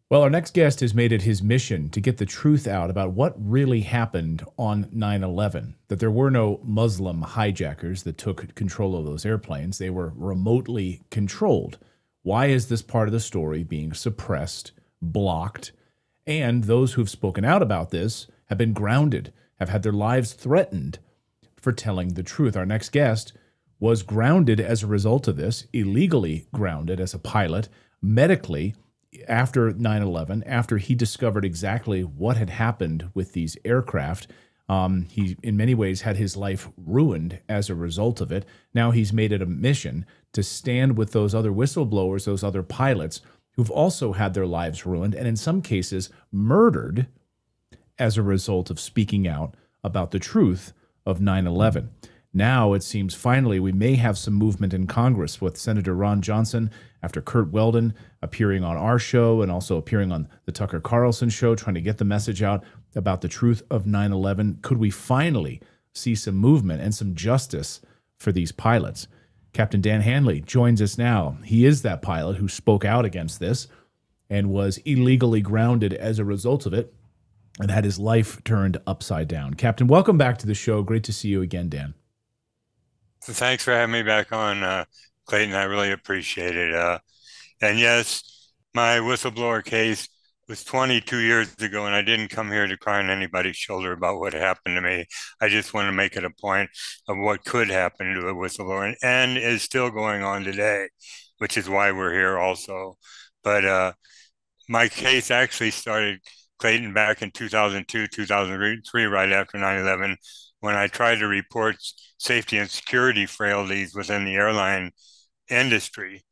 Well, our next guest has made it his mission to get the truth out about what really happened on 9/11, that there were no Muslim hijackers that took control of those airplanes. They were remotely controlled. Why is this part of the story being suppressed, blocked? And those who've spoken out about this have been grounded, have had their lives threatened for telling the truth. Our next guest was grounded as a result of this, illegally grounded as a pilot, medically, after 9/11, after he discovered exactly what had happened with these aircraft. He, in many ways, had his life ruined as a result of it. Now he's made it a mission to stand with those other whistleblowers, those other pilots who've also had their lives ruined and in some cases murdered as a result of speaking out about the truth of 9/11. Now it seems finally we may have some movement in Congress with Senator Ron Johnson after Kurt Weldon appearing on our show and also appearing on the Tucker Carlson show, trying to get the message out about the truth of 9/11. Could we finally see some movement and some justice for these pilots? Captain Dan Hanley joins us now. He is that pilot who spoke out against this and was illegally grounded as a result of it and had his life turned upside down. Captain, welcome back to the show. Great to see you again, Dan. Thanks for having me back on, Clayton. I really appreciate it. And yes, my whistleblower case was 22 years ago, and I didn't come here to cry on anybody's shoulder about what happened to me. I just want to make it a point of what could happen to a whistleblower and is still going on today, which is why we're here also. But my case actually started, Clayton, back in 2002, 2003, right after 9/11, when I tried to report safety and security frailties within the airline industry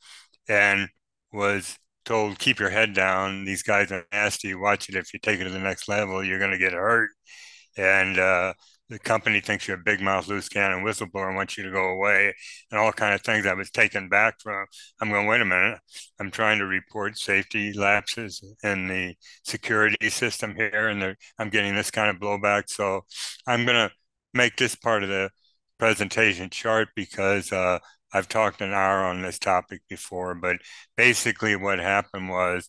and was told, keep your head down. These guys are nasty. Watch it. If you take it to the next level, you're going to get hurt. And the company thinks you're a big mouth, loose cannon whistleblower and wants you to go away and all kind of things I was taken back from. I'm going, wait a minute. I'm trying to report safety lapses in the security system here, and I'm getting this kind of blowback. So I'm going to make this part of the presentation short because I've talked an hour on this topic before, but basically what happened was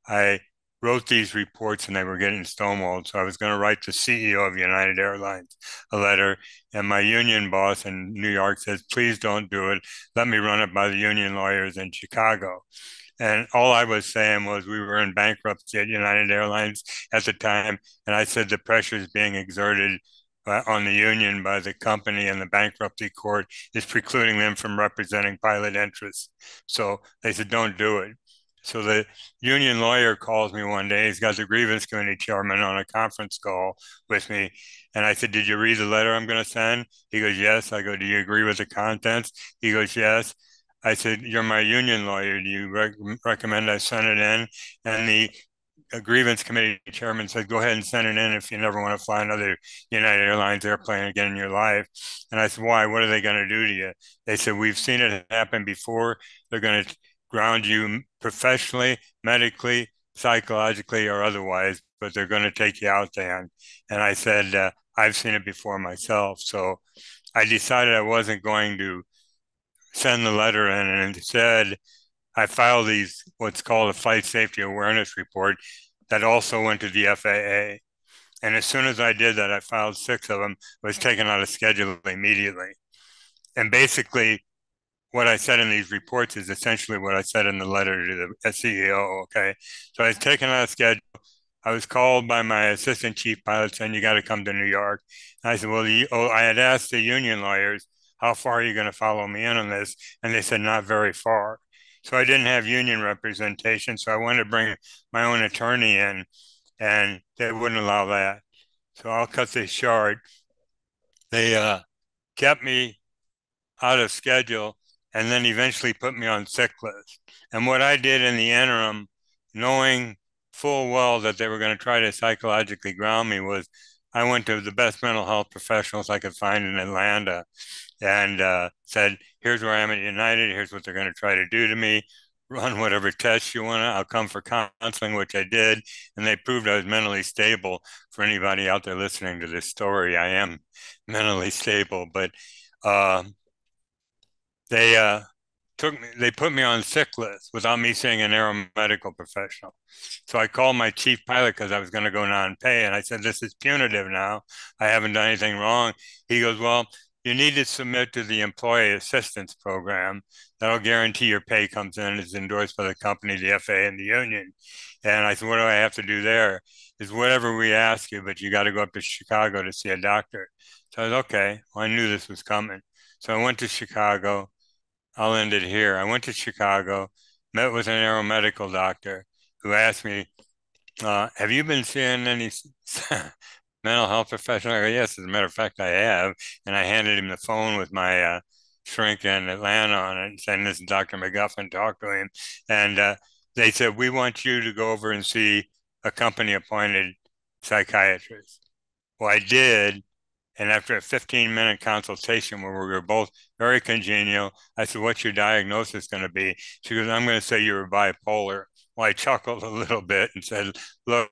I wrote these reports and they were getting stonewalled. So I was going to write the CEO of United Airlines a letter, and my union boss in New York says, please don't do it. Let me run it by the union lawyers in Chicago. And all I was saying was we were in bankruptcy at United Airlines at the time. And I said the pressure is being exerted on the union by the company, and the bankruptcy court is precluding them from representing pilot interests. So they said, don't do it. So the union lawyer calls me one day. He's got the grievance committee chairman on a conference call with me. And I said, did you read the letter I'm going to send? He goes, yes. I go, do you agree with the contents? He goes, yes. I said, you're my union lawyer. Do you recommend I send it in? And the grievance committee chairman said, go ahead and send it in if you never want to fly another United Airlines airplane again in your life. And I said, why? What are they going to do to you? They said, we've seen it happen before. They're going to ground you professionally, medically, psychologically, or otherwise, but they're going to take you out there. And I said, I've seen it before myself. So I decided I wasn't going to send the letter in, and instead I filed what's called a flight safety awareness report that also went to the FAA. And as soon as I did that, I filed 6 of them, was taken out of schedule immediately. And basically, what I said in these reports is essentially what I said in the letter to the CEO. Okay. So I was taken out of schedule. I was called by my assistant chief pilot saying, you got to come to New York. And I said, well, I had asked the union lawyers, how far are you going to follow me in on this? And they said, not very far. So I didn't have union representation. So I wanted to bring my own attorney in, and they wouldn't allow that. So I'll cut this short. They kept me out of schedule and then eventually put me on sick list. And what I did in the interim, knowing full well that they were going to try to psychologically ground me, was I went to the best mental health professionals I could find in Atlanta and said, here's where I am at United. Here's what they're going to try to do to me. Run whatever tests you want. I'll come for counseling, which I did. And they proved I was mentally stable. For anybody out there listening to this story, I am mentally stable. But they they put me on sick list without me seeing an aeromedical professional. So I called my chief pilot because I was going to go non-pay, and I said, this is punitive now. I haven't done anything wrong. He goes, well, you need to submit to the employee assistance program. That'll guarantee your pay comes in. It's endorsed by the company, the FAA, and the union. And I said, what do I have to do there? Is whatever we ask you, but you got to go up to Chicago to see a doctor. So I was, okay, well, I knew this was coming. So I went to Chicago. I'll end it here. I went to Chicago, met with an aeromedical doctor who asked me, have you been seeing any mental health professional? Yes, as a matter of fact, I have. And I handed him the phone with my shrink in Atlanta on it, saying, this is Dr. McGuffin, talk to him. And they said, we want you to go over and see a company-appointed psychiatrist. Well, I did. And after a 15-minute consultation where we were both very congenial, I said, what's your diagnosis going to be? She goes, I'm going to say you're bipolar. Well, I chuckled a little bit and said, look,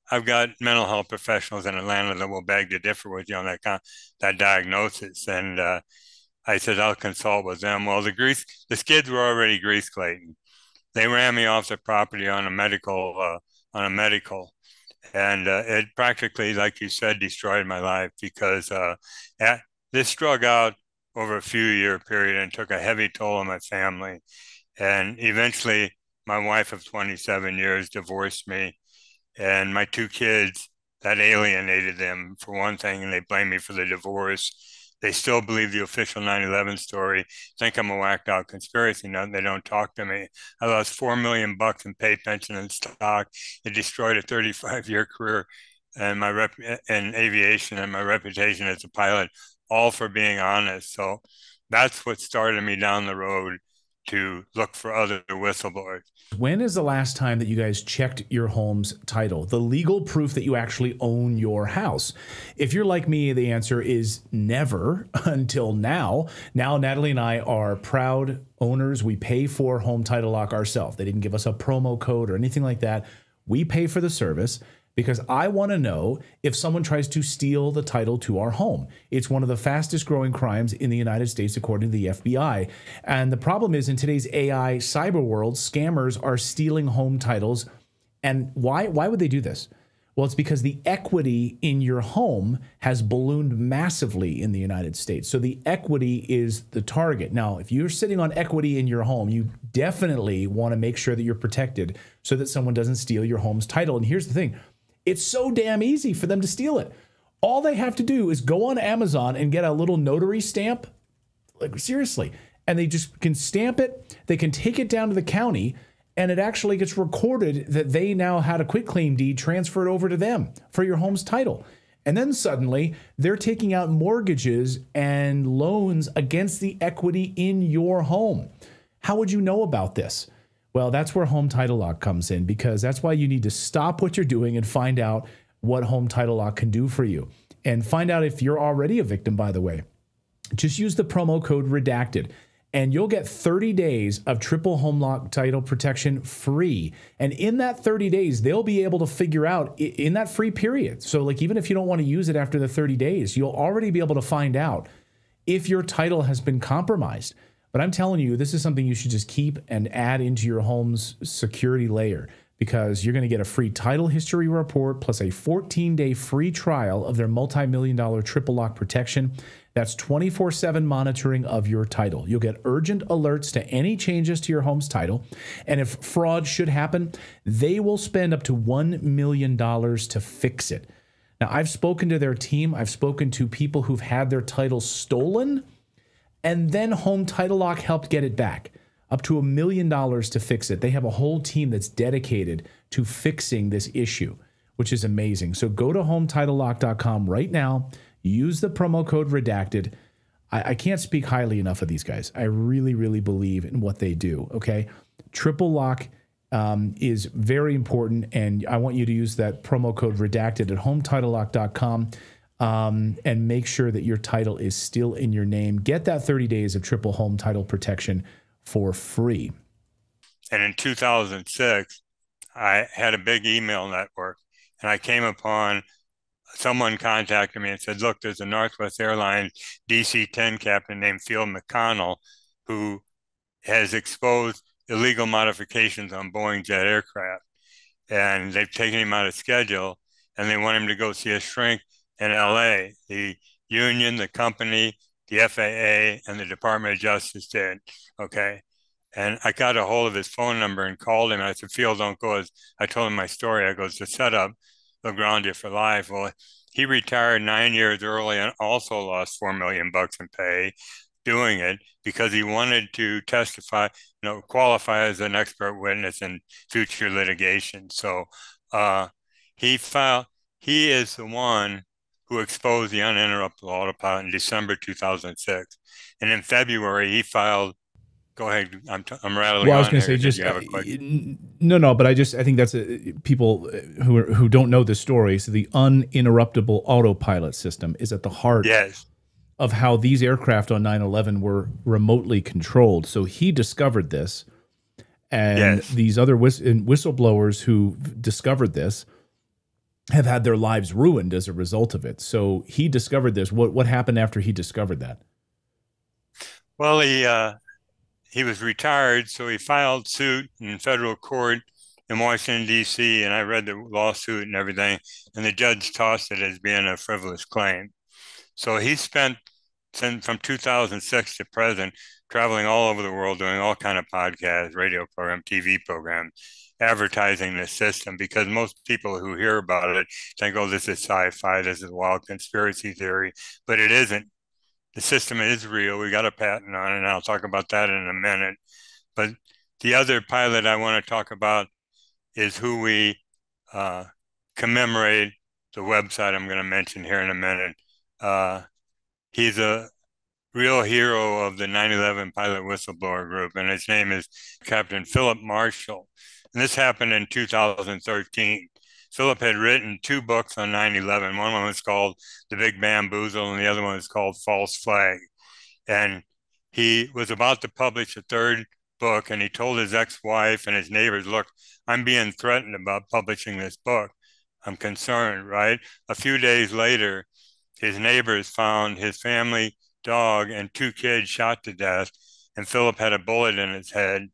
I've got mental health professionals in Atlanta that will beg to differ with you on that diagnosis. And I said, I'll consult with them. Well, the skids were already grease, Clayton. They ran me off the property on a medical, and it practically, like you said, destroyed my life because this drug out over a few-year period and took a heavy toll on my family. And eventually, my wife of 27 years divorced me, and my two kids, that alienated them for one thing, and they blame me for the divorce. They still believe the official 9/11 story, think I'm a whacked out conspiracy nut. They don't talk to me. I lost $4 million in pay, pension, and stock. It destroyed a 35-year career and my in aviation and my reputation as a pilot, all for being honest. So that's what started me down the road to look for other whistleblowers. When is the last time that you guys checked your home's title, the legal proof that you actually own your house? If you're like me, the answer is never until now. Now, Natali and I are proud owners. We pay for Home Title Lock ourselves. They didn't give us a promo code or anything like that. We pay for the service because I want to know if someone tries to steal the title to our home. It's one of the fastest growing crimes in the United States, according to the FBI. And the problem is, in today's AI cyber world, scammers are stealing home titles. And why would they do this? Well, it's because the equity in your home has ballooned massively in the United States. So the equity is the target. Now, if you're sitting on equity in your home, you definitely want to make sure that you're protected so that someone doesn't steal your home's title. And here's the thing. It's so damn easy for them to steal it. All they have to do is go on Amazon and get a little notary stamp. Like, seriously. And they just can stamp it. They can take it down to the county, and it actually gets recorded that they now had a quitclaim deed transferred over to them for your home's title. And then suddenly they're taking out mortgages and loans against the equity in your home. How would you know about this? Well, that's where Home Title Lock comes in, because that's why you need to stop what you're doing and find out what Home Title Lock can do for you. And find out if you're already a victim, by the way. Just use the promo code Redacted, and you'll get 30 days of triple home lock title protection free. And in that 30 days, they'll be able to figure out in that free period. So like, even if you don't want to use it after the 30 days, you'll already be able to find out if your title has been compromised. But I'm telling you, this is something you should just keep and add into your home's security layer, because you're going to get a free title history report plus a 14-day free trial of their multi-million-dollar triple lock protection. That's 24/7 monitoring of your title. You'll get urgent alerts to any changes to your home's title. And if fraud should happen, they will spend up to $1 million to fix it. Now, I've spoken to their team. I've spoken to people who've had their title stolen, and then Home Title Lock helped get it back. Up to $1 million to fix it. They have a whole team that's dedicated to fixing this issue, which is amazing. So go to HomeTitleLock.com right now. Use the promo code Redacted. I can't speak highly enough of these guys. I really, really believe in what they do, okay? Triple lock is very important, and I want you to use that promo code Redacted at HomeTitleLock.com. And make sure that your title is still in your name. Get that 30 days of triple home title protection for free. And in 2006, I had a big email network, and I came upon someone contacted me and said, look, there's a Northwest Airlines DC-10 captain named Phil McConnell who has exposed illegal modifications on Boeing jet aircraft. And they've taken him out of schedule, and they want him to go see a shrink in LA. The union, the company, the FAA, and the Department of Justice did. Okay. And I got a hold of his phone number and called him. And I said, Phil, don't go. I told him my story. I goes, the setup, they'll ground you for life. Well, he retired 9 years early and also lost $4 million in pay doing it because he wanted to testify, qualify as an expert witness in future litigation. So he is the one who exposed the uninterruptible autopilot in December 2006. And in February, he filed. Go ahead. I'm rattling. Well, I was on going to here. say, just you have a question? no, but I think that's people who don't know the story. So the uninterruptible autopilot system is at the heart Yes. of how these aircraft on 9/11 were remotely controlled. So he discovered this, and Yes. these other whistleblowers who discovered this have had their lives ruined as a result of it. So he discovered this. What happened after he discovered that? Well, he was retired, so he filed suit in federal court in Washington, D.C., and I read the lawsuit and everything, and the judge tossed it as being a frivolous claim. So he spent from 2006 to present traveling all over the world, doing all kind of podcasts, radio program, TV programs, advertising the system, because most people who hear about it think, oh, this is sci-fi, this is wild conspiracy theory, but it isn't. The system is real. We got a patent on it, and I'll talk about that in a minute. But the other pilot I want to talk about is who we commemorate, the website I'm going to mention here in a minute. He's a real hero of the 9/11 pilot whistleblower group, and his name is Captain Philip Marshall. And this happened in 2013. Philip had written 2 books on 9/11. One was called The Big Bamboozle, and the other one was called False Flag. And he was about to publish a 3rd book, and he told his ex-wife and his neighbors, look, I'm being threatened about publishing this book. I'm concerned, right? A few days later, his neighbors found his family dog and 2 kids shot to death, and Philip had a bullet in his head.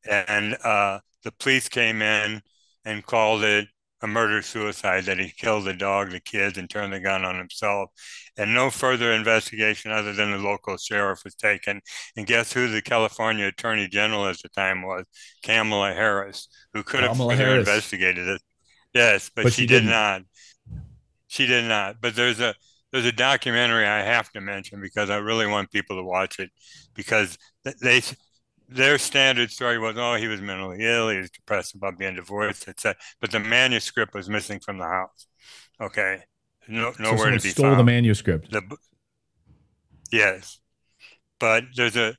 And the police came in and called it a murder-suicide, that he killed the dog, the kids, and turned the gun on himself. And no further investigation other than the local sheriff was taken. And guess who the California Attorney General at the time was? Kamala Harris, who could have further investigated it. Yes, but she did not. She did not. But there's a documentary I have to mention because I really want people to watch it, because their standard story was, oh, he was mentally ill, he was depressed about being divorced, etc. But the manuscript was missing from the house. Okay, nowhere to be stole found. The manuscript. Yes, but I've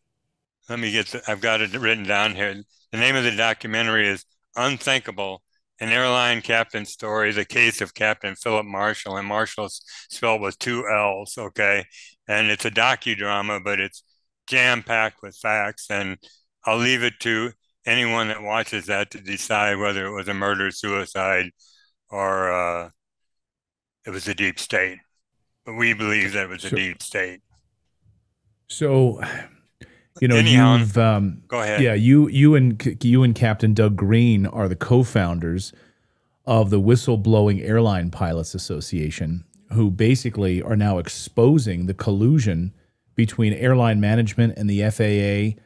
got it written down here. The name of the documentary is Unthinkable: An Airline Captain's Story, the Case of Captain Philip Marshall, and Marshall's spelled with 2 L's, okay? And it's a docudrama, but it's jam-packed with facts, and I'll leave it to anyone that watches that to decide whether it was a murder-suicide or it was a deep state. But we believe that it was a deep state. So, anyhow, you've go ahead. Yeah, you and Captain Doug Green are the co-founders of the Whistleblowing Airline Pilots Association, who basically are now exposing the collusion between airline management and the FAA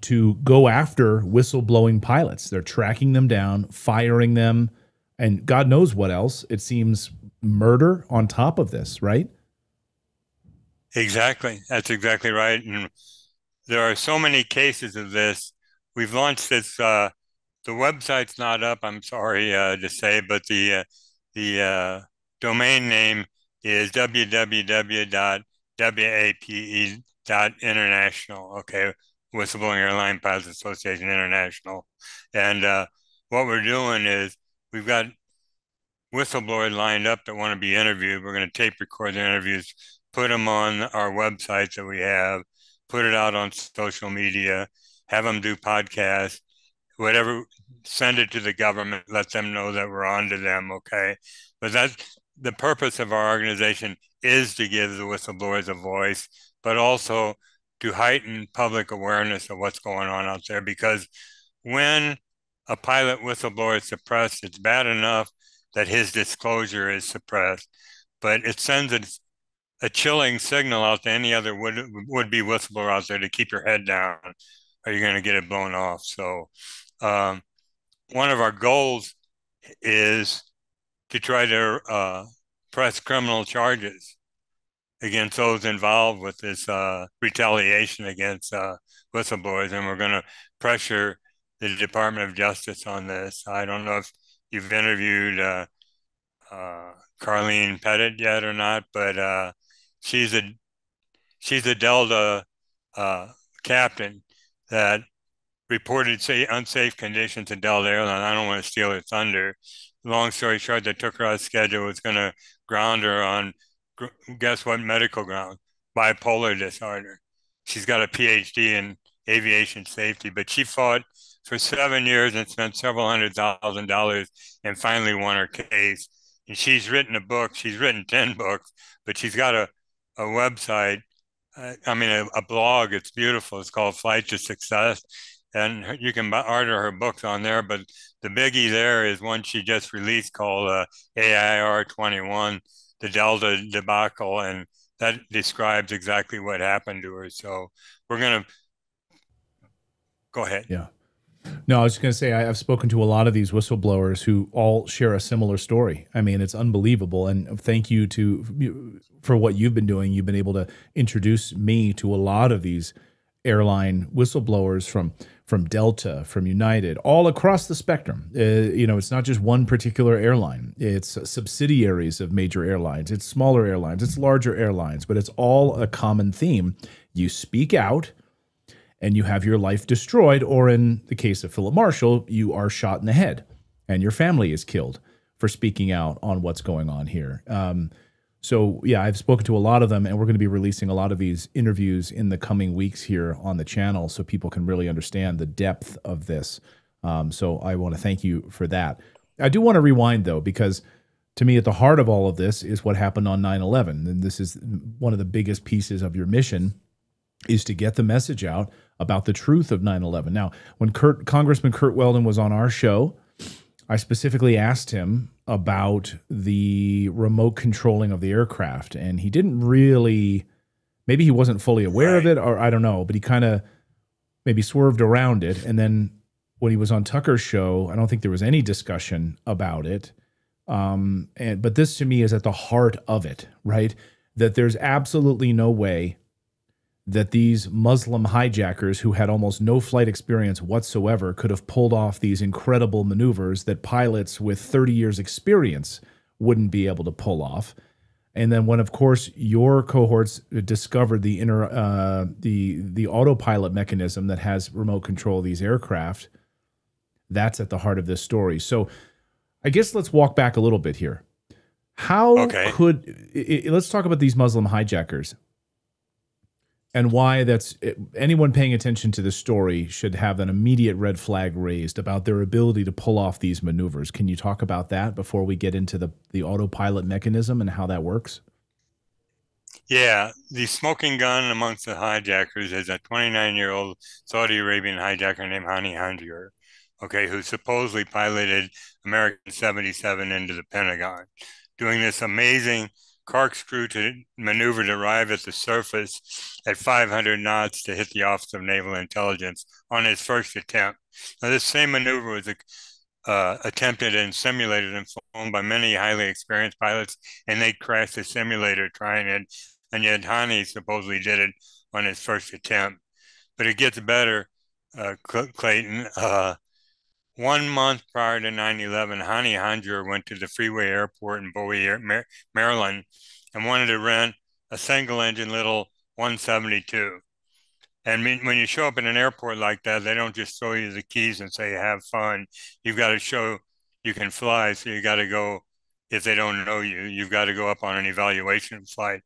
to go after whistleblowing pilots. They're tracking them down, firing them, and God knows what else. It seems murder on top of this, right? Exactly. That's exactly right. And there are so many cases of this. We've launched this. The website's not up, I'm sorry to say, but the domain name is www.wape.international. Okay, Whistleblowing Airline Pilots Association International. And what we're doing is we've got whistleblowers lined up that want to be interviewed. We're going to tape record the interviews, put them on our websites that we have, put it out on social media, have them do podcasts, whatever, send it to the government, let them know that we're on to them, okay? But that's the purpose of our organization, is to give the whistleblowers a voice, but also to heighten public awareness of what's going on out there, because when a pilot whistleblower is suppressed, it's bad enough that his disclosure is suppressed, but it sends a chilling signal out to any other would-be whistleblower out there to keep your head down, or you're going to get it blown off. So one of our goals is to try to press criminal charges against those involved with this retaliation against whistleblowers, and we're going to pressure the Department of Justice on this. I don't know if you've interviewed Carlene Pettit yet or not, but she's a Delta captain that reported unsafe conditions at Delta Airline. I don't want to steal her thunder. Long story short, they took her out of schedule. Was going to ground her on, guess what, medical ground? Bipolar disorder. She's got a PhD in aviation safety, but she fought for 7 years and spent several $100,000 and finally won her case. And she's written a book. She's written 10 books, but she's got a website, a blog. It's beautiful. It's called Flight to Success. And you can order her books on there. But the biggie there is one she just released called AIR 21, the Delta debacle. And that describes exactly what happened to her. So we're going to go ahead. Yeah. No, I was just going to say, I've spoken to a lot of these whistleblowers who all share a similar story. I mean, it's unbelievable. And thank you for what you've been doing. You've been able to introduce me to a lot of these airline whistleblowers from Delta, from United, all across the spectrum. It's not just one particular airline. It's subsidiaries of major airlines. It's smaller airlines. It's larger airlines. But it's all a common theme. You speak out, and you have your life destroyed, or in the case of Philip Marshall, you are shot in the head, and your family is killed for speaking out on what's going on here. So, yeah, I've spoken to a lot of them, and we're going to be releasing a lot of these interviews in the coming weeks here on the channel so people can really understand the depth of this. So I want to thank you for that. I do want to rewind, though, because to me, at the heart of all of this is what happened on 9/11, and this is one of the biggest pieces of your mission, is to get the message out about the truth of 9/11. Now, when Congressman Curt Weldon was on our show, I specifically asked him about the remote controlling of the aircraft, and he didn't really, maybe he wasn't fully aware of it, or I don't know, but he kind of maybe swerved around it. And then when he was on Tucker's show, I don't think there was any discussion about it. But this to me is at the heart of it, right? That there's absolutely no way that these Muslim hijackers who had almost no flight experience whatsoever could have pulled off these incredible maneuvers that pilots with 30 years experience wouldn't be able to pull off. And then when, of course, your cohorts discovered the autopilot mechanism that has remote control of these aircraft, that's at the heart of this story. So I guess let's walk back a little bit here. Let's talk about these Muslim hijackers. And why anyone paying attention to this story should have an immediate red flag raised about their ability to pull off these maneuvers. Can you talk about that before we get into the autopilot mechanism and how that works? Yeah, the smoking gun amongst the hijackers is a 29-year-old Saudi Arabian hijacker named Hani Hanjour, who supposedly piloted American 77 into the Pentagon, doing this amazing corkscrew to maneuver to arrive at the surface at 500 knots to hit the Office of Naval Intelligence on his first attempt. Now, this same maneuver was attempted and simulated and flown by many highly experienced pilots, and they crashed the simulator trying it, and yet Hani supposedly did it on his first attempt. But it gets better, Clayton. 1 month prior to 9/11, Hani Hanjour went to the Freeway Airport in Bowie, Maryland, and wanted to rent a single-engine little 172. And when you show up in an airport like that, they don't just throw you the keys and say, have fun. You've got to show you can fly, so you got to go, if they don't know you, you've got to go up on an evaluation flight.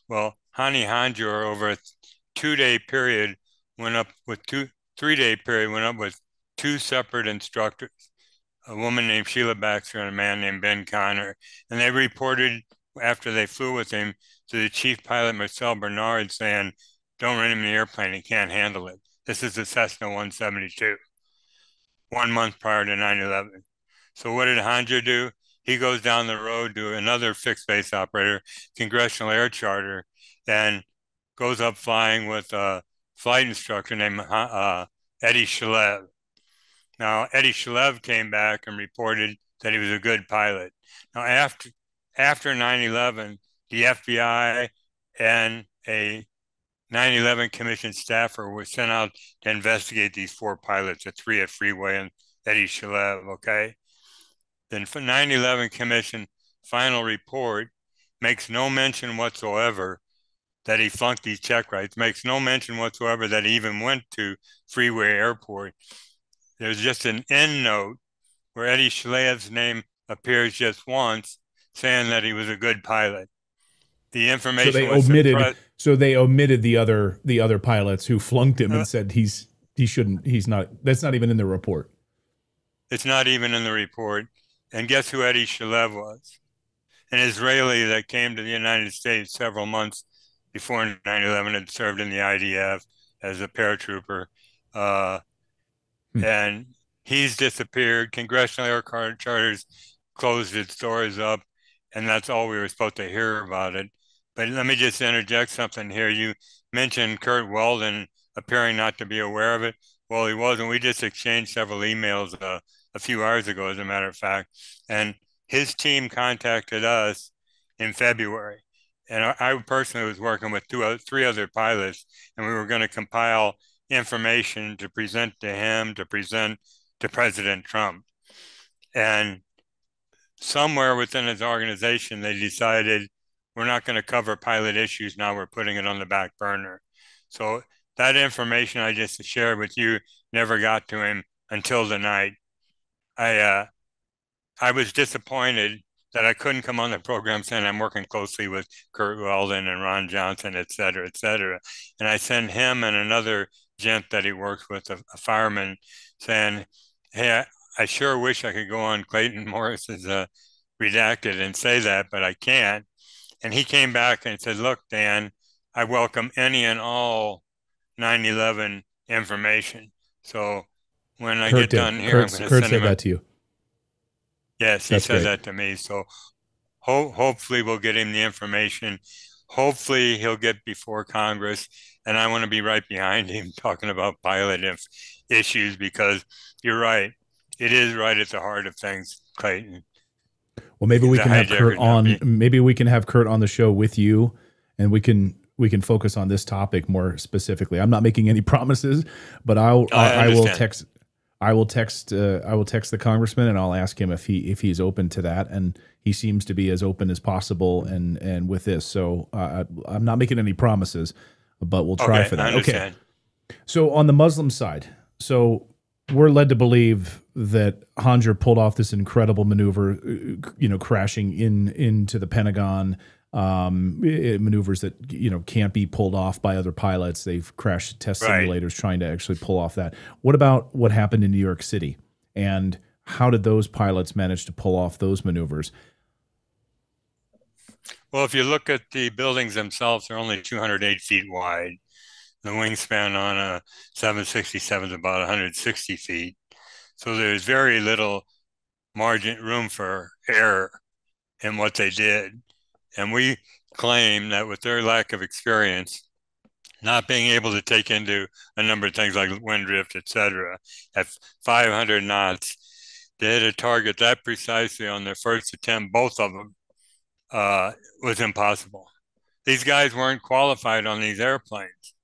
Well, Hani Hanjour, over a 2-day period, went up with 3-day period, went up with 2 separate instructors, a woman named Sheila Baxter and a man named Ben Connor. And they reported after they flew with him to the chief pilot, Marcel Bernard, saying, don't rent him the airplane. He can't handle it. This is the Cessna 172, 1 month prior to 9/11. So what did Hanja do? He goes down the road to another fixed base operator, Congressional Air Charter, and goes up flying with a flight instructor named Eddie Shalev. Now, Eddie Shalev came back and reported that he was a good pilot. Now, after 9/11, the FBI and a 9/11 commission staffer were sent out to investigate these 4 pilots, the 3 at Freeway and Eddie Shalev, okay? The 9/11 commission final report makes no mention whatsoever that he flunked these check rights, makes no mention whatsoever that he even went to Freeway Airport. There's just an end note where Eddie Shalev's name appears just once, saying that he was a good pilot. The information so they omitted the other pilots who flunked him and said he's not. That's not even in the report. It's not even in the report. And guess who Eddie Shalev was? An Israeli that came to the United States several months before 9/11, had served in the IDF as a paratrooper. And he's disappeared. Congressional Air Charters closed its doors up, and that's all we were supposed to hear about it. But let me just interject something here. You mentioned Kurt Weldon appearing not to be aware of it. Well, he wasn't. We just exchanged several emails a few hours ago, as a matter of fact. And his team contacted us in February. And I personally was working with 3 other pilots, and we were going to compile information to present to him, to present to President Trump. And somewhere within his organization, they decided we're not going to cover pilot issues now, we're putting it on the back burner. So that information I just shared with you never got to him until the night. I was disappointed that I couldn't come on the program saying I'm working closely with Kurt Weldon and Ron Johnson, et cetera, et cetera. And I sent him and another gent that he works with, a fireman, saying, hey, I sure wish I could go on Clayton Morris's Redacted and say that, but I can't. And he came back and said, look, Dan, I welcome any and all 9/11 information. So when I get done here, I'm going to send him that to you. Yes, he said that to me. So hopefully we'll get him the information. Hopefully he'll get before Congress. And I want to be right behind him talking about pilot issues, because you're right. It is right at the heart of things, Clayton. Well, maybe we can have Kurt on. Maybe we can have Kurt on the show with you, and we can focus on this topic more specifically. I'm not making any promises, but I will text the congressman, and I'll ask him if he's open to that, and he seems to be as open as possible and with this. So I'm not making any promises, but we'll try for that. Okay. So on the Muslim side, so we're led to believe that Hanja pulled off this incredible maneuver, crashing into the Pentagon. Maneuvers that can't be pulled off by other pilots. They've crashed test simulators trying to actually pull off that. What about what happened in New York City, and how did those pilots manage to pull off those maneuvers? Well, if you look at the buildings themselves, they're only 208 feet wide. The wingspan on a 767 is about 160 feet. So there's very little room for error in what they did. And we claim that with their lack of experience, not being able to take into a number of things like wind drift, et cetera, at 500 knots, to hit a target that precisely on their first attempt, both of them, was impossible. These guys weren't qualified on these airplanes.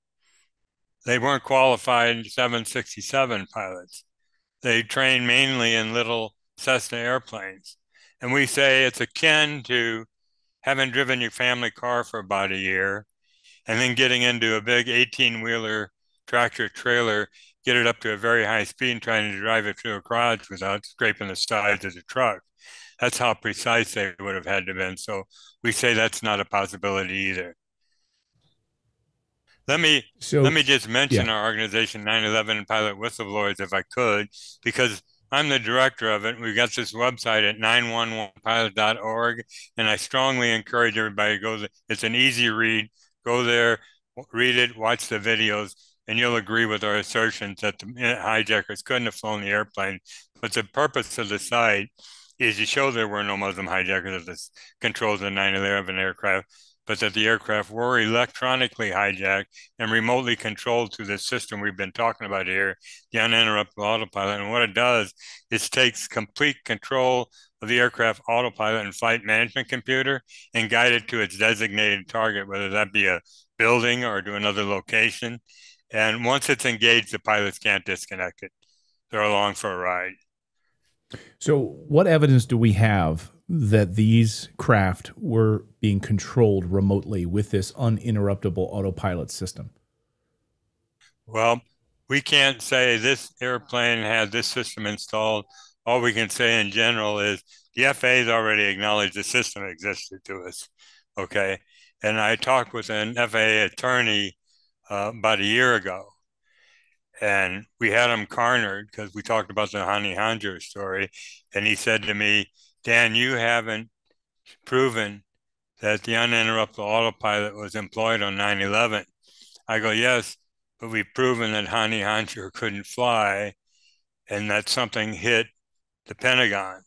They weren't qualified 767 pilots. They trained mainly in little Cessna airplanes. And we say it's akin to having driven your family car for about a year and then getting into a big 18-wheeler tractor trailer, get it up to a very high speed and trying to drive it through a garage without scraping the sides of the truck. That's how precise they would have had to been. So we say that's not a possibility either. Let me just mention our organization, 9/11 Pilot Whistleblowers, if I could, because I'm the director of it. We've got this website at 911pilot.org, and I strongly encourage everybody to go there. It's an easy read. Go there, read it, watch the videos, and you'll agree with our assertions that the hijackers couldn't have flown the airplane. But the purpose of the site is to show there were no Muslim hijackers of the controls of the 9/11 aircraft, but that the aircraft were electronically hijacked and remotely controlled through the system we've been talking about here, the uninterruptible autopilot. And what it does is takes complete control of the aircraft autopilot and flight management computer and guide it to its designated target, whether that be a building or to another location. And once it's engaged, the pilots can't disconnect it. They're along for a ride. So what evidence do we have that these craft were being controlled remotely with this uninterruptible autopilot system? Well, we can't say this airplane had this system installed. All we can say in general is the FAA's already acknowledged the system existed to us, okay? And I talked with an FAA attorney about a year ago, and we had him cornered because we talked about the Hanley story, and he said to me, Dan, you haven't proven that the uninterruptible autopilot was employed on 9/11. I go, yes, but we've proven that Hanley couldn't fly and that something hit the Pentagon.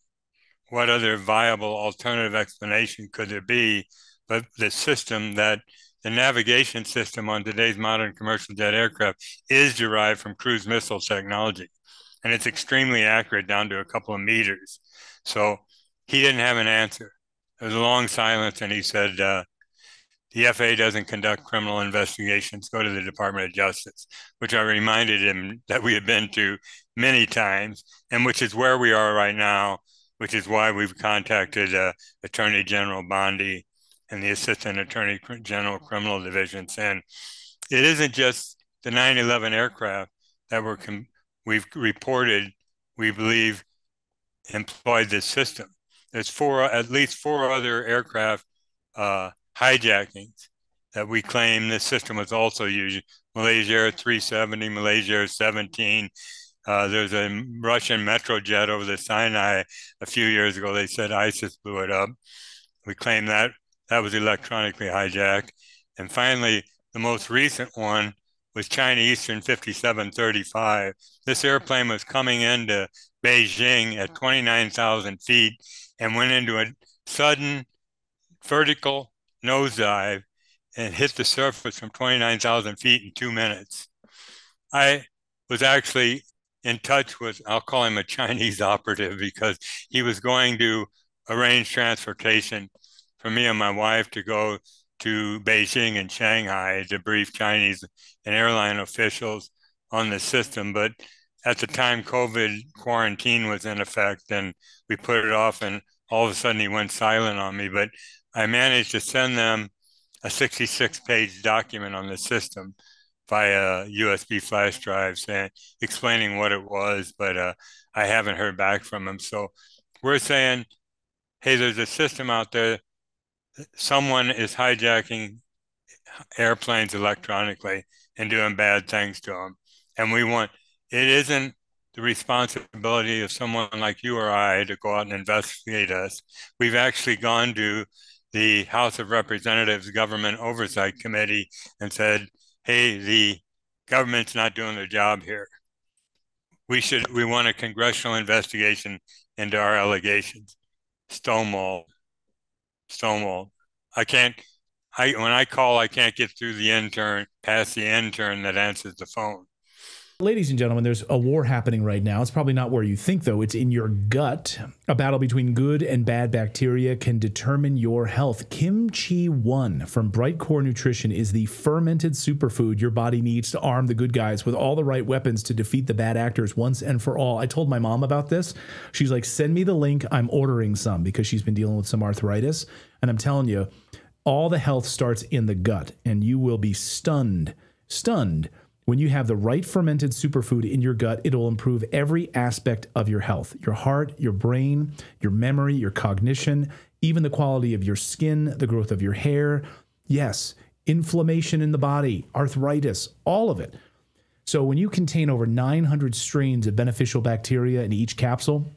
What other viable alternative explanation could there be but the system that the navigation system on today's modern commercial jet aircraft is derived from cruise missile technology, and it's extremely accurate down to a couple of meters. So he didn't have an answer. There was a long silence, and he said, the FAA doesn't conduct criminal investigations, go to the Department of Justice, which I reminded him that we had been to many times, and which is where we are right now, which is why we've contacted Attorney General Bondi and the Assistant Attorney General Criminal Division, saying it isn't just the 9/11 aircraft that we've reported, we believe, employed this system. There's at least four other aircraft hijackings that we claim this system was also used. Malaysia Air 370, Malaysia Air 17. There's a Russian Metrojet over the Sinai a few years ago. They said ISIS blew it up. We claim that was electronically hijacked. And finally, the most recent one was China Eastern 5735. This airplane was coming into Beijing at 29,000 feet and went into a sudden vertical nosedive and hit the surface from 29,000 feet in 2 minutes. I was actually in touch with, I'll call him a Chinese operative, because he was going to arrange transportation for me and my wife to go to Beijing and Shanghai to brief Chinese and airline officials on the system. But at the time, COVID quarantine was in effect, and we put it off, and all of a sudden he went silent on me. But I managed to send them a 66-page document on the system via USB flash drive explaining what it was, but I haven't heard back from them. So we're saying, hey, there's a system out there. Someone is hijacking airplanes electronically and doing bad things to them. And it isn't the responsibility of someone like you or I to go out and investigate us. We've actually gone to the House of Representatives Government Oversight Committee and said, hey, the government's not doing their job here. We want a congressional investigation into our allegations. Stonewall. When I call, I can't get through past the intern that answers the phone. Ladies and gentlemen, there's a war happening right now. It's probably not where you think, though. It's in your gut. A battle between good and bad bacteria can determine your health. Kimchi 1 from Brightcore Nutrition is the fermented superfood your body needs to arm the good guys with all the right weapons to defeat the bad actors once and for all. I told my mom about this. She's like, send me the link. I'm ordering some, because she's been dealing with some arthritis. And I'm telling you, all the health starts in the gut, and you will be stunned. When you have the right fermented superfood in your gut, it'll improve every aspect of your health, your heart, your brain, your memory, your cognition, even the quality of your skin, the growth of your hair. Yes, inflammation in the body, arthritis, all of it. So when you contain over 900 strains of beneficial bacteria in each capsule,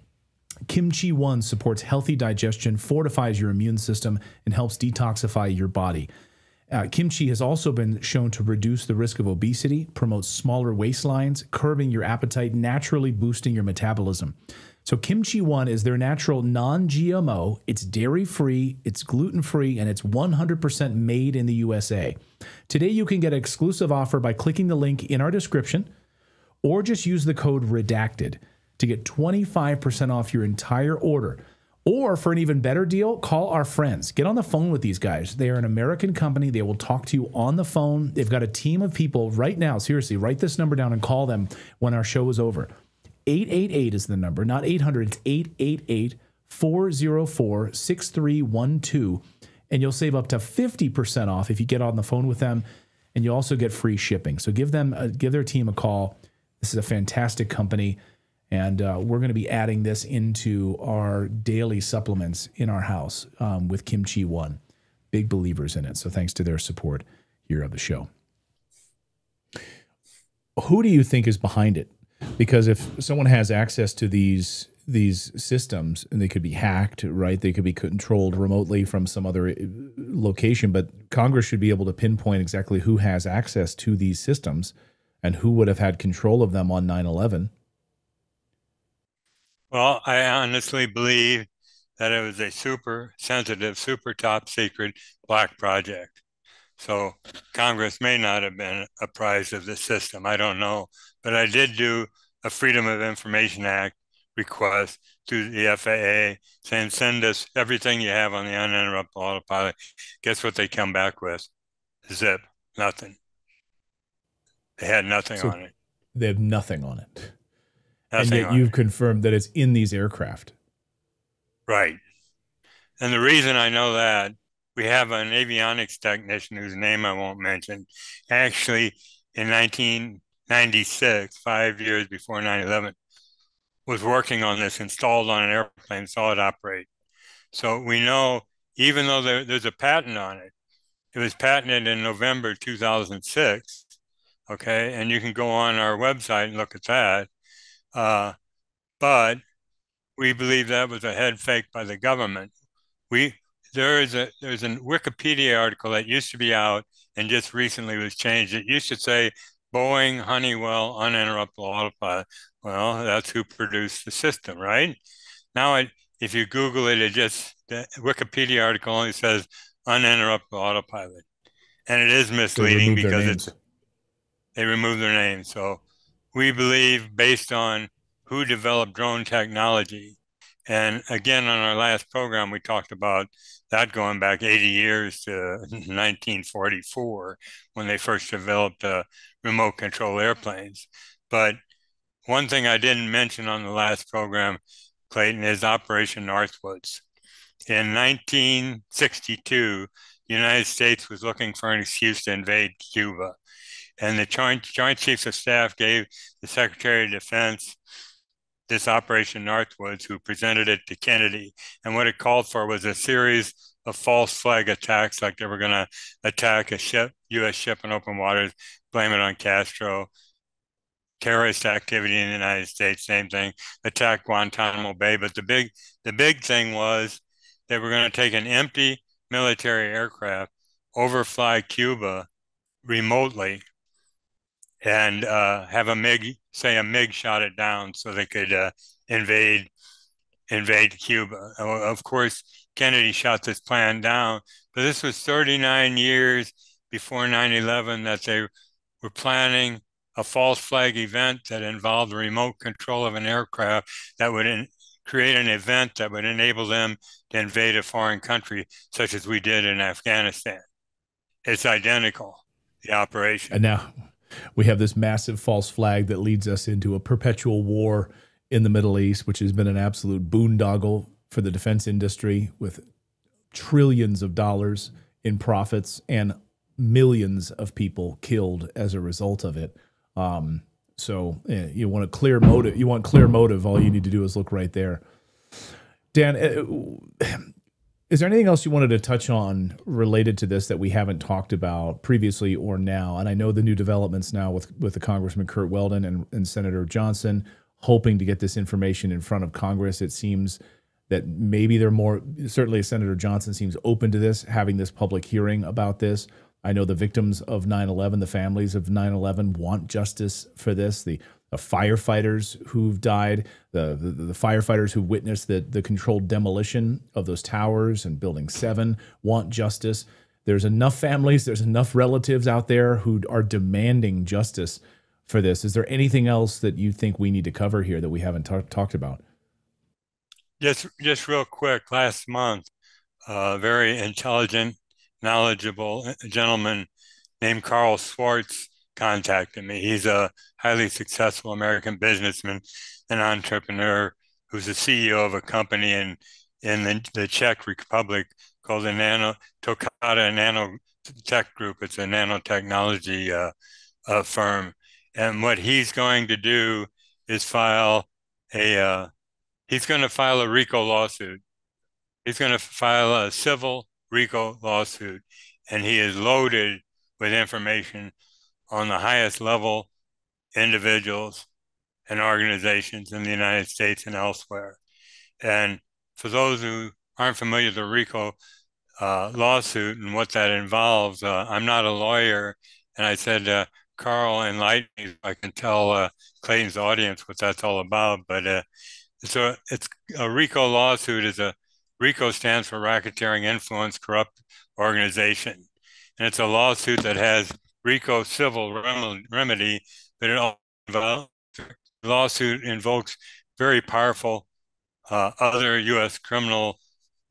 Kimchi 1 supports healthy digestion, fortifies your immune system, and helps detoxify your body. Kimchi has also been shown to reduce the risk of obesity, promote smaller waistlines, curbing your appetite, naturally boosting your metabolism. So Kimchi One is their natural non-GMO. It's dairy-free, it's gluten-free, and it's 100% made in the USA. Today, you can get an exclusive offer by clicking the link in our description, or just use the code REDACTED to get 25% off your entire order. Or for an even better deal, call our friends. Get on the phone with these guys. They are an American company. They will talk to you on the phone. They've got a team of people right now. Seriously, write this number down and call them when our show is over. 888 is the number, not 800. It's 888-404-6312. And you'll save up to 50% off if you get on the phone with them. And you also get free shipping. So give their team a call. This is a fantastic company. And we're going to be adding this into our daily supplements in our house with Kimchi One. Big believers in it. So thanks to their support here of the show. Who do you think is behind it? Because if someone has access to these systems, and they could be hacked, right? They could be controlled remotely from some other location, but Congress should be able to pinpoint exactly who has access to these systems and who would have had control of them on 9/11. Well, I honestly believe that it was a super sensitive, super top secret black project. So Congress may not have been apprised of the system. I don't know. But I did do a Freedom of Information Act request to the FAA saying, send us everything you have on the uninterruptible autopilot. Guess what they come back with? Zip. Nothing. They had nothing on it. They have nothing on it. Nothing, and yet you've confirmed that it's in these aircraft. Right. And the reason I know that, we have an avionics technician whose name I won't mention. Actually, in 1996, 5 years before 9/11, was working on this, installed on an airplane, saw it operate. So we know, even though there's a patent on it, it was patented in November 2006, okay? And you can go on our website and look at that. But we believe that was a head fake by the government. There's a Wikipedia article that used to be out and just recently was changed. It used to say Boeing, Honeywell, uninterruptible autopilot. Well, that's who produced the system, right? Now, if you Google it, the Wikipedia article only says uninterruptible autopilot. And it is misleading because they removed their name. So we believe, based on who developed drone technology, and again, on our last program, we talked about that going back 80 years to 1944 when they first developed remote control airplanes. But one thing I didn't mention on the last program, Clayton, is Operation Northwoods. In 1962, the United States was looking for an excuse to invade Cuba. And the Joint Chiefs of Staff gave the Secretary of Defense this Operation Northwoods, who presented it to Kennedy. And what it called for was a series of false flag attacks, like they were going to attack a ship, U.S. ship in open waters, blame it on Castro. Terrorist activity in the United States, same thing, attack Guantanamo Bay. But the big thing was they were going to take an empty military aircraft, overfly Cuba remotely, and have a MiG shot it down so they could invade Cuba. Of course, Kennedy shot this plan down, but this was 39 years before 9/11 that they were planning a false flag event that involved the remote control of an aircraft that would create an event that would enable them to invade a foreign country, such as we did in Afghanistan. It's identical, the operation. And now we have this massive false flag that leads us into a perpetual war in the Middle East, which has been an absolute boondoggle for the defense industry, with trillions of dollars in profits and millions of people killed as a result of it. So you want a clear motive. You want clear motive. All you need to do is look right there. Dan, is there anything else you wanted to touch on related to this that we haven't talked about previously or now? And I know the new developments now with the Congressman Kurt Weldon and Senator Johnson hoping to get this information in front of Congress. It seems that maybe they're more, certainly Senator Johnson seems open to this, having this public hearing about this. I know the victims of 9/11, the families of 9/11 want justice for this. The firefighters who've died, the firefighters who witnessed the controlled demolition of those towers and Building 7 want justice. There's enough families, there's enough relatives out there who are demanding justice for this. Is there anything else that you think we need to cover here that we haven't talked about? Just real quick, last month, a very intelligent, knowledgeable gentleman named Carl Schwartz contacted me. He's a highly successful American businessman and entrepreneur who's the CEO of a company in the Czech Republic called the Tokata Nanotech Group. It's a nanotechnology firm. And what he's going to do is he's going to file a RICO lawsuit. He's going to file a civil RICO lawsuit, and he is loaded with information on the highest level individuals and organizations in the United States and elsewhere. And for those who aren't familiar with the RICO lawsuit and what that involves, I'm not a lawyer, and I said, Carl, enlighten me if I can tell Clayton's audience what that's all about. But so it's a RICO lawsuit. RICO stands for Racketeering Influence Corrupt Organization. And it's a lawsuit that has RICO civil remedy, but the lawsuit invokes very powerful other U.S. criminal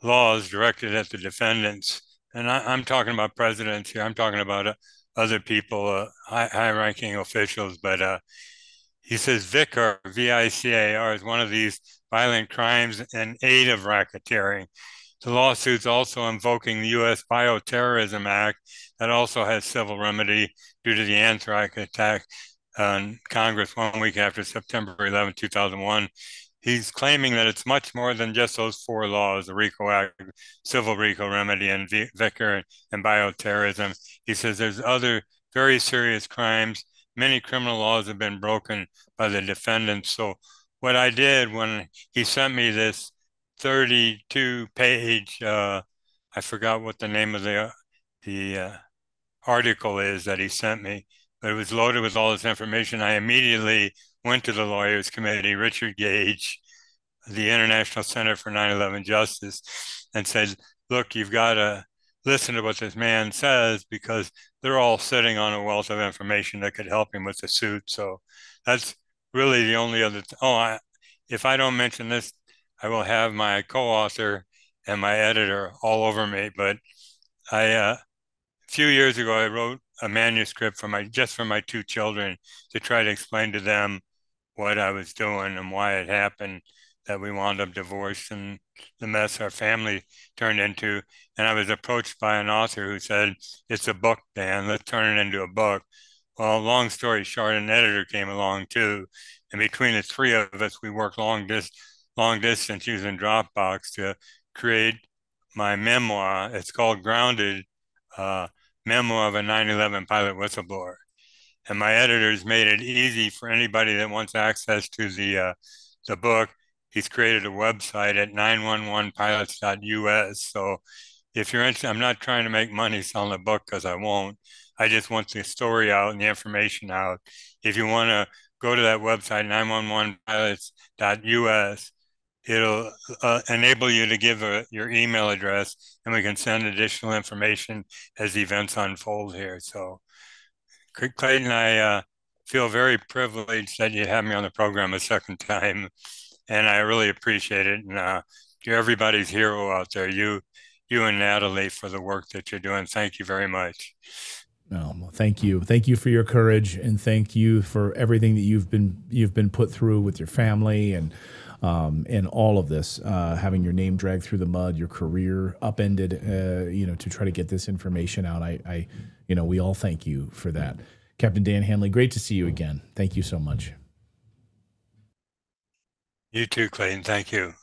laws directed at the defendants. And I'm talking about presidents here. I'm talking about other people, high-ranking officials. But he says VICAR, V-I-C-A-R, is one of these violent crimes in aid of racketeering. The lawsuit's also invoking the U.S. Bioterrorism Act that also has civil remedy due to the anthrax attack on Congress 1 week after September 11, 2001. He's claiming that it's much more than just those four laws, the RICO Act, civil RICO remedy, and VICAR and bioterrorism. He says there's other very serious crimes. Many criminal laws have been broken by the defendants. So what I did when he sent me this 32-page, I forgot what the name of the article is that he sent me, but it was loaded with all this information. I immediately went to the lawyers committee, Richard Gage, the International Center for 9/11 Justice, and said, look, you've got to listen to what this man says because they're all sitting on a wealth of information that could help him with the suit. So that's really the only other if I don't mention this, I will have my co-author and my editor all over me. But a few years ago, I wrote a manuscript for my two children to try to explain to them what I was doing and why it happened that we wound up divorced and the mess our family turned into. And I was approached by an author who said, it's a book, Dan, let's turn it into a book. Well, long story short, an editor came along too. And between the three of us, we worked long distance using Dropbox to create my memoir. It's called Grounded, Memoir of a 9/11 Pilot Whistleblower. And my editors made it easy for anybody that wants access to the book. He's created a website at 911pilots.us. So if you're interested, I'm not trying to make money selling the book because I won't. I just want the story out and the information out. If you want to go to that website, 911pilots.us, it'll enable you to give your email address and we can send additional information as events unfold here. So Clayton, I feel very privileged that you have me on the program a second time, and I really appreciate it. And you're everybody's hero out there. You and Natali for the work that you're doing. Thank you very much. Well, thank you. Thank you for your courage, and thank you for everything that you've been put through with your family and all of this, having your name dragged through the mud, your career upended, to try to get this information out. We all thank you for that. Captain Dan Hanley, great to see you again. Thank you so much. You too, Clayton. Thank you.